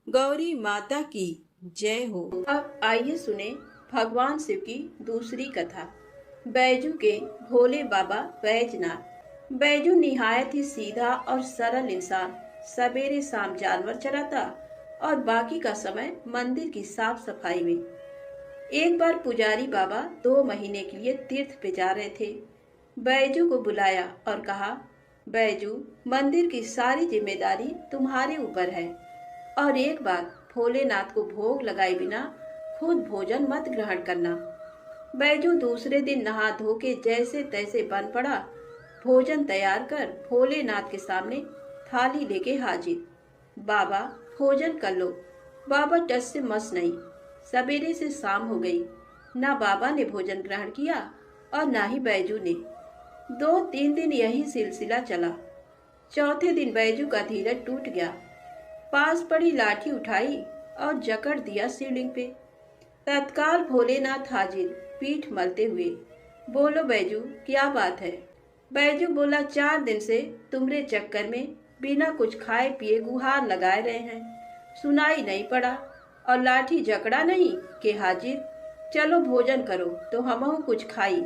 गौरी माता की जय हो। अब आइए सुने भगवान शिव की दूसरी कथा, बैजू के भोले बाबा बैजनाथ। बैजू निहायत ही सीधा और सरल इंसान सवेरे शाम जानवर चराता और बाकी का समय मंदिर की साफ सफाई में। एक बार पुजारी बाबा 2 महीने के लिए तीर्थ पे जा रहे थे। बैजू को बुलाया और कहा, बैजू, मंदिर की सारी जिम्मेदारी तुम्हारे ऊपर है और एक बार भोलेनाथ को भोग लगाए बिना खुद भोजन मत ग्रहण करना। बैजू दूसरे दिन नहा धो के जैसे तैसे बन पड़ा। भोजन तैयार कर भोलेनाथ के सामने थाली लेके हाजिर। बाबा, भोजन कर लो। बाबा टस से मस नहीं। सवेरे से शाम हो गई, ना बाबा ने भोजन ग्रहण किया और ना ही बैजू ने। 2-3 दिन यही सिलसिला चला। चौथे दिन बैजू का धीरज टूट गया। पास पड़ी लाठी उठाई और जकड़ दिया शिवलिंग पे। तत्काल भोलेनाथ हाजिर, पीठ मलते हुए। बोलो बैजू, क्या बात है? बैजू बोला, 4 दिन से तुम्हारे चक्कर में बिना कुछ खाए पिए गुहार लगाए रहे हैं, सुनाई नहीं पड़ा और लाठी जकड़ा नहीं के हाजिर। चलो भोजन करो तो हमहु कुछ खाई।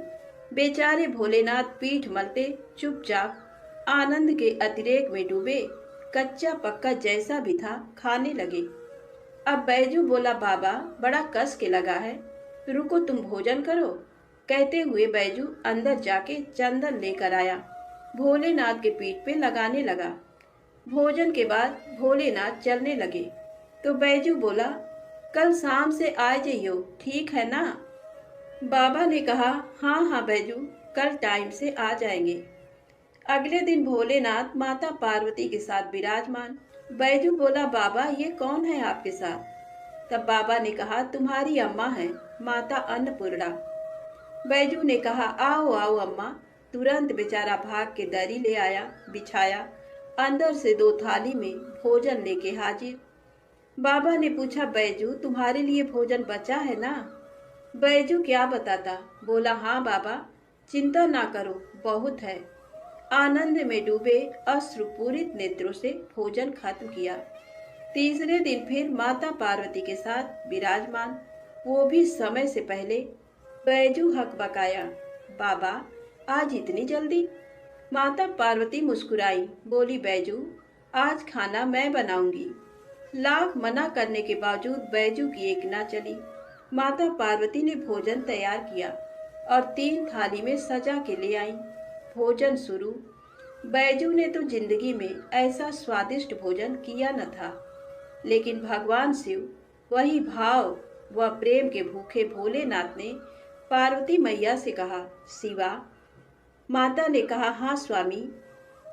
बेचारे भोलेनाथ पीठ मलते चुपचाप आनंद के अतिरेक में डूबे, कच्चा पक्का जैसा भी था खाने लगे। अब बैजू बोला, बाबा, बड़ा कस के लगा है, रुको तुम भोजन करो। कहते हुए बैजू अंदर जाके चंदन लेकर आया, भोलेनाथ के पीठ पे लगाने लगा। भोजन के बाद भोलेनाथ चलने लगे तो बैजू बोला, कल शाम से आ जाइयो, ठीक है ना? बाबा ने कहा, हाँ बैजू, कल टाइम से आ जाएंगे। अगले दिन भोलेनाथ माता पार्वती के साथ विराजमान। बैजू बोला, बाबा, ये कौन है आपके साथ? तब बाबा ने कहा, तुम्हारी अम्मा है, माता अन्नपूर्णा। बैजू ने कहा, आओ आओ अम्मा। तुरंत बेचारा भाग के दरी ले आया, बिछाया, अंदर से 2 थाली में भोजन लेके हाजिर। बाबा ने पूछा, बैजू, तुम्हारे लिए भोजन बचा है ना? बैजू क्या बताता, बोला, हाँ बाबा, चिंता ना करो, बहुत है। आनंद में डूबे अश्रुपूरित नेत्रों से भोजन खत्म किया। तीसरे दिन फिर माता पार्वती के साथ विराजमान, वो भी समय से पहले। बैजू हकबकाया, बाबा, आज इतनी जल्दी? माता पार्वती मुस्कुराई, बोली, बैजू, आज खाना मैं बनाऊंगी। लाख मना करने के बावजूद बैजू की एक ना चली। माता पार्वती ने भोजन तैयार किया और 3 थाली में सजा के ले आई। भोजन शुरू। बैजू ने तो जिंदगी में ऐसा स्वादिष्ट भोजन किया न था, लेकिन भगवान शिव, वही भाव व प्रेम के भूखे भोलेनाथ ने पार्वती मैया से कहा, शिवा। माता ने कहा, हाँ स्वामी,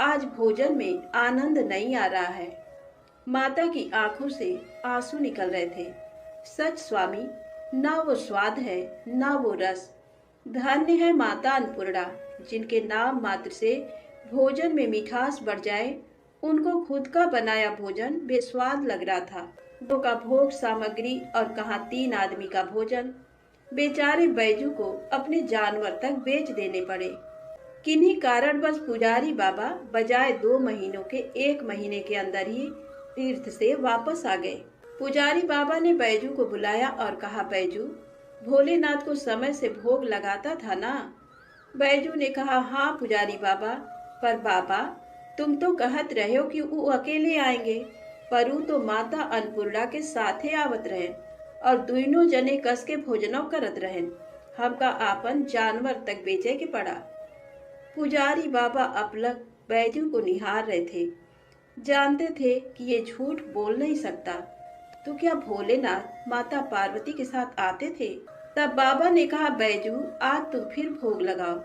आज भोजन में आनंद नहीं आ रहा है। माता की आंखों से आंसू निकल रहे थे। सच स्वामी, ना वो स्वाद है ना वो रस। धन्य है माता अन्नपूर्णा, जिनके नाम मात्र से भोजन में मिठास बढ़ जाए। उनको खुद का बनाया भोजन बेस्वाद लग रहा था। दो का भोग सामग्री और कहाँ 3 आदमी का भोजन। बेचारे बैजू को अपने जानवर तक बेच देने पड़े। किन्हीं कारणवश पुजारी बाबा बजाय 2 महीनों के 1 महीने के अंदर ही तीर्थ से वापस आ गए। पुजारी बाबा ने बैजू को बुलाया और कहा, बैजू, भोलेनाथ को समय से भोग लगाता था ना? बैजू ने कहा, हाँ पुजारी बाबा, पर बाबा तुम तो कहत रहे हो कि वो अकेले आएंगे, पर वो तो माता अन्नपूर्णा के साथे आवत रहे और दोनों जने कस के भोजनों करत रहे। हमका आपन जानवर तक बेचे के पड़ा। पुजारी बाबा अपलक बैजू को निहार रहे थे। जानते थे कि ये झूठ बोल नहीं सकता। तो क्या भोलेनाथ माता पार्वती के साथ आते थे? तब बाबा ने कहा, बैजू, आज तुम फिर भोग लगाओ,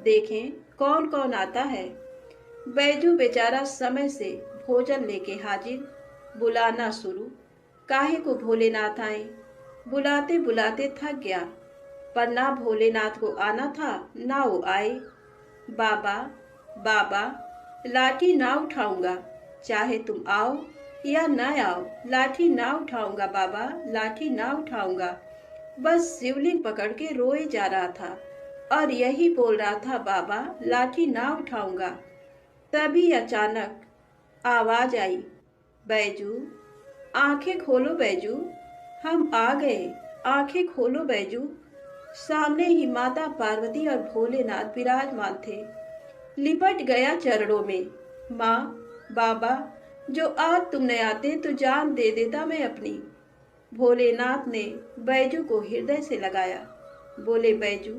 देखें कौन कौन आता है। बैजू बेचारा समय से भोजन लेके हाजिर। बुलाना शुरू। काहे को भोलेनाथ आए? बुलाते बुलाते थक गया, पर ना भोलेनाथ को आना था ना वो आए। बाबा, बाबा, लाठी ना उठाऊंगा, चाहे तुम आओ या न आओ, लाठी ना उठाऊंगा बाबा, लाठी ना उठाऊंगा। बस शिवलिंग पकड़ के रोए जा रहा था और यही बोल रहा था, बाबा लाठी ना उठाऊंगा। तभी अचानक आवाज आई, बैजू, आंखें खोलो बैजू, हम आ गए, आंखें खोलो बैजू। सामने ही माता पार्वती और भोलेनाथ विराजमान थे। लिपट गया चरणों में। माँ, बाबा, जो आज तुम न आते तो जान दे देता मैं अपनी। भोलेनाथ ने बैजू को हृदय से लगाया। बोले, बैजू,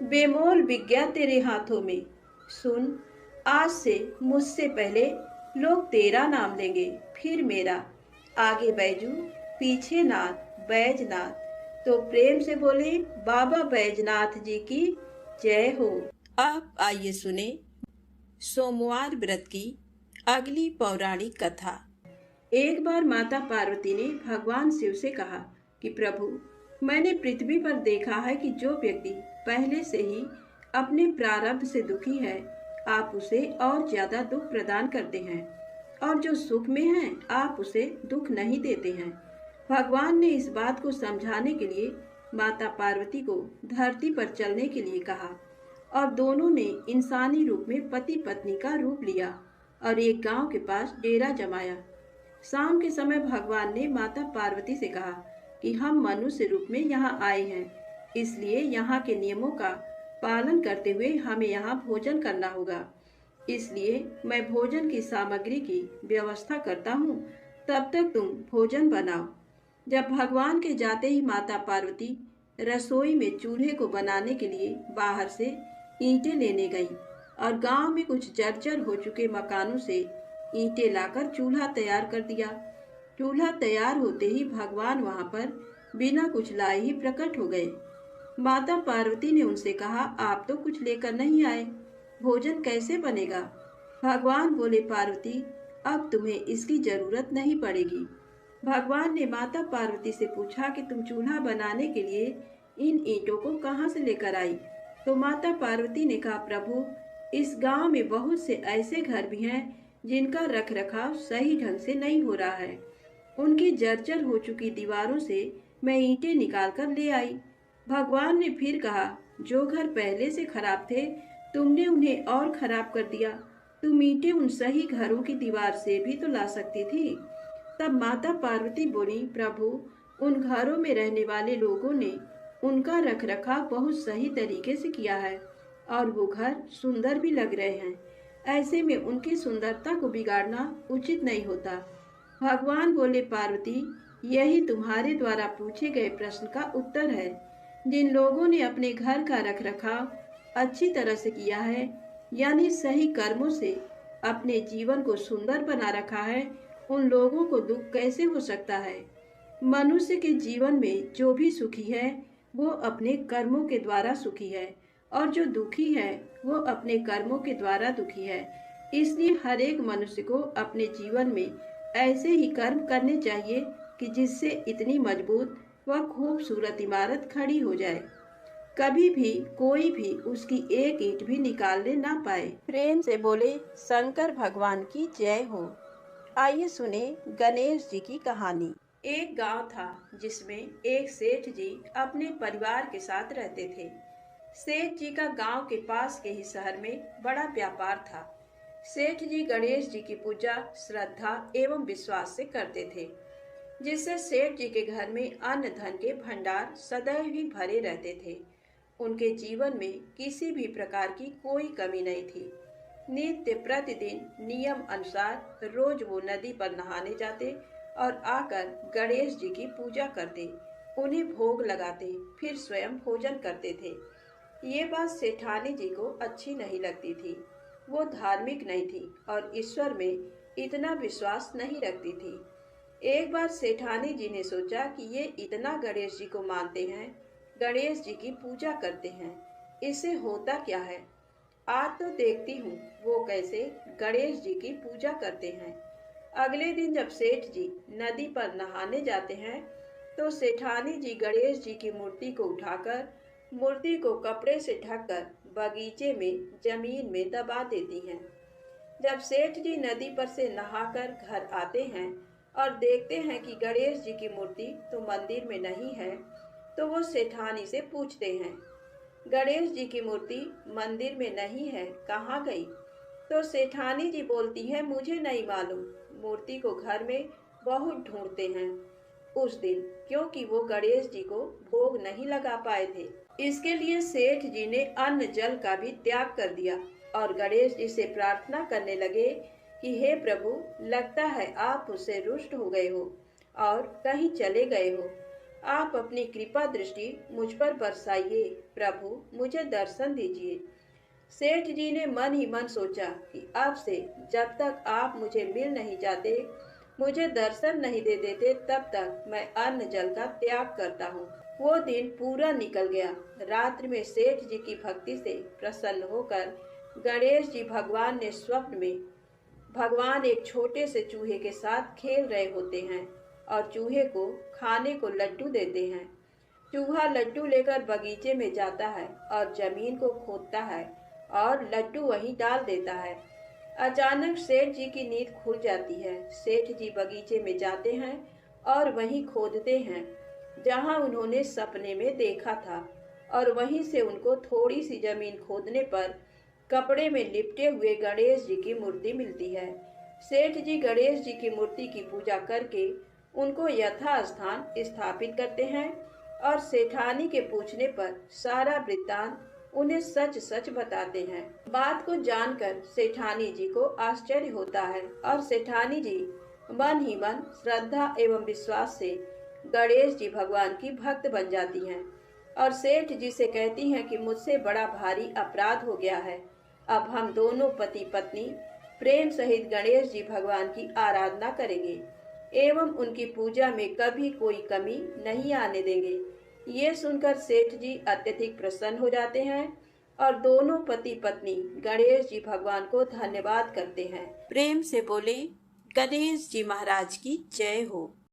बेमोल विज्ञा तेरे हाथों में। सुन, आज से मुझसे पहले लोग तेरा नाम लेंगे, फिर मेरा। आगे बैजू, पीछे नाथ, बैजनाथ। तो प्रेम से बोले, बाबा बैजनाथ जी की जय हो। अब आइए सुने सोमवार व्रत की अगली पौराणिक कथा। एक बार माता पार्वती ने भगवान शिव से कहा कि प्रभु, मैंने पृथ्वी पर देखा है कि जो व्यक्ति पहले से ही अपने प्रारब्ध से दुखी है, आप उसे और ज्यादा दुख प्रदान करते हैं, और जो सुख में है आप उसे दुख नहीं देते हैं। भगवान ने इस बात को समझाने के लिए माता पार्वती को धरती पर चलने के लिए कहा और दोनों ने इंसानी रूप में पति पत्नी का रूप लिया और एक गांव के पास डेरा जमाया। शाम के समय भगवान ने माता पार्वती से कहा कि हम मनुष्य रूप में यहाँ आए हैं, इसलिए यहाँ के नियमों का पालन करते हुए हमें यहाँ भोजन करना होगा। इसलिए मैं भोजन की सामग्री की व्यवस्था करता हूँ, तब तक तुम भोजन बनाओ। जब भगवान के जाते ही माता पार्वती रसोई में चूल्हे को बनाने के लिए बाहर से ईंटें लेने गई और गांव में कुछ जर्जर हो चुके मकानों से ईंटें लाकर चूल्हा तैयार कर दिया। चूल्हा तैयार होते ही भगवान वहां पर बिना कुछ लाए ही प्रकट हो गए। माता पार्वती ने उनसे कहा, आप तो कुछ लेकर नहीं आए, भोजन कैसे बनेगा? भगवान बोले, पार्वती, अब तुम्हें इसकी जरूरत नहीं पड़ेगी। भगवान ने माता पार्वती से पूछा कि तुम चूल्हा बनाने के लिए इन ईंटों को कहाँ से लेकर आई? तो माता पार्वती ने कहा, प्रभु, इस गांव में बहुत से ऐसे घर भी हैं जिनका रखरखाव सही ढंग से नहीं हो रहा है। उनकी जर्जर हो चुकी दीवारों से मैं ईंटें निकाल कर ले आई। भगवान ने फिर कहा, जो घर पहले से खराब थे तुमने उन्हें और खराब कर दिया। तुम ईंटें उन सही घरों की दीवार से भी तो ला सकती थी। तब माता पार्वती बोली, प्रभु, उन घरों में रहने वाले लोगों ने उनका रखरखाव बहुत सही तरीके से किया है और वो घर सुंदर भी लग रहे हैं। ऐसे में उनकी सुंदरता को बिगाड़ना उचित नहीं होता। भगवान बोले, पार्वती, यही तुम्हारे द्वारा पूछे गए प्रश्न का उत्तर है। जिन लोगों ने अपने घर का रखरखाव अच्छी तरह से किया है, यानी सही कर्मों से अपने जीवन को सुंदर बना रखा है, उन लोगों को दुख कैसे हो सकता है? मनुष्य के जीवन में जो भी सुखी है वो अपने कर्मों के द्वारा सुखी है और जो दुखी है वो अपने कर्मों के द्वारा दुखी है। इसलिए हर एक मनुष्य को अपने जीवन में ऐसे ही कर्म करने चाहिए कि जिससे इतनी मजबूत व खूबसूरत इमारत खड़ी हो जाए, कभी भी कोई भी उसकी एक ईंट भी निकालने ना पाए। प्रेम से बोले शंकर भगवान की जय हो। आइए सुने गणेश जी की कहानी। एक गांव था जिसमें एक सेठ जी अपने परिवार के साथ रहते थे। सेठ जी का गांव के पास के ही शहर में बड़ा व्यापार था। सेठ जी गणेश जी की पूजा श्रद्धा एवं विश्वास से करते थे, जिससे सेठ जी के घर में अन्न धन के भंडार सदैव ही भरे रहते थे। उनके जीवन में किसी भी प्रकार की कोई कमी नहीं थी। नित्य प्रतिदिन नियम अनुसार रोज वो नदी पर नहाने जाते और आकर गणेश जी की पूजा करते, उन्हें भोग लगाते, फिर स्वयं भोजन करते थे। ये बात सेठानी जी को अच्छी नहीं लगती थी। वो धार्मिक नहीं थी और ईश्वर में इतना विश्वास नहीं रखती थी। एक बार सेठानी जी ने सोचा कि ये इतना गणेश जी को मानते हैं, गणेश जी की पूजा करते हैं, इससे होता क्या है, आज तो देखती हूँ वो कैसे गणेश जी की पूजा करते हैं। अगले दिन जब सेठ जी नदी पर नहाने जाते हैं तो सेठानी जी गणेश जी की मूर्ति को उठाकर मूर्ति को कपड़े से ढककर बगीचे में जमीन में दबा देती हैं। जब सेठ जी नदी पर से नहाकर घर आते हैं और देखते हैं कि गणेश जी की मूर्ति तो मंदिर में नहीं है, तो वो सेठानी से पूछते हैं, गणेश जी की मूर्ति मंदिर में नहीं है, कहाँ गई? तो सेठानी जी बोलती है, मुझे नहीं मालूम, मूर्ति को घर में बहुत ढूंढते हैं उस दिन, क्योंकि वो गणेश जी को भोग नहीं लगा पाए थे। इसके लिए सेठ जी ने अन्न जल का भी त्याग कर दिया और गणेश जी से प्रार्थना करने लगे कि हे प्रभु, लगता है आप मुझसे रुष्ट हो गए हो और कहीं चले गए हो। आप अपनी कृपा दृष्टि मुझ पर बरसाइए प्रभु, मुझे दर्शन दीजिए। सेठ जी ने मन ही मन सोचा कि अब से जब तक आप मुझे मिल नहीं जाते, मुझे दर्शन नहीं दे देते, तब तक मैं अन्न जल का त्याग करता हूँ। वो दिन पूरा निकल गया। रात्रि में सेठ जी की भक्ति से प्रसन्न होकर गणेश जी भगवान ने स्वप्न में भगवान एक छोटे से चूहे के साथ खेल रहे होते हैं और चूहे को खाने को लड्डू देते हैं। चूहा लड्डू लेकर बगीचे में जाता है और जमीन को खोदता है और लड्डू वहीं डाल देता है। अचानक सेठ जी की नींद खुल जाती है। सेठ जी बगीचे में जाते हैं और वहीं खोदते हैं जहां उन्होंने सपने में देखा था, और वहीं से उनको थोड़ी सी जमीन खोदने पर कपड़े में लिपटे हुए गणेश जी की मूर्ति मिलती है। सेठ जी गणेश जी की मूर्ति की पूजा करके उनको यथास्थान स्थापित करते हैं और सेठानी के पूछने पर सारा वृत्तांत उन्हें सच सच बताते हैं। बात को जानकर सेठानी जी को आश्चर्य होता है और सेठानी जी मन ही मन श्रद्धा एवं विश्वास से गणेश जी भगवान की भक्त बन जाती हैं और सेठ जी से कहती हैं कि मुझसे बड़ा भारी अपराध हो गया है। अब हम दोनों पति पत्नी प्रेम सहित गणेश जी भगवान की आराधना करेंगे एवं उनकी पूजा में कभी कोई कमी नहीं आने देंगे। ये सुनकर सेठ जी अत्यधिक प्रसन्न हो जाते हैं और दोनों पति पत्नी गणेश जी भगवान को धन्यवाद करते हैं। प्रेम से बोले गणेश जी महाराज की जय हो।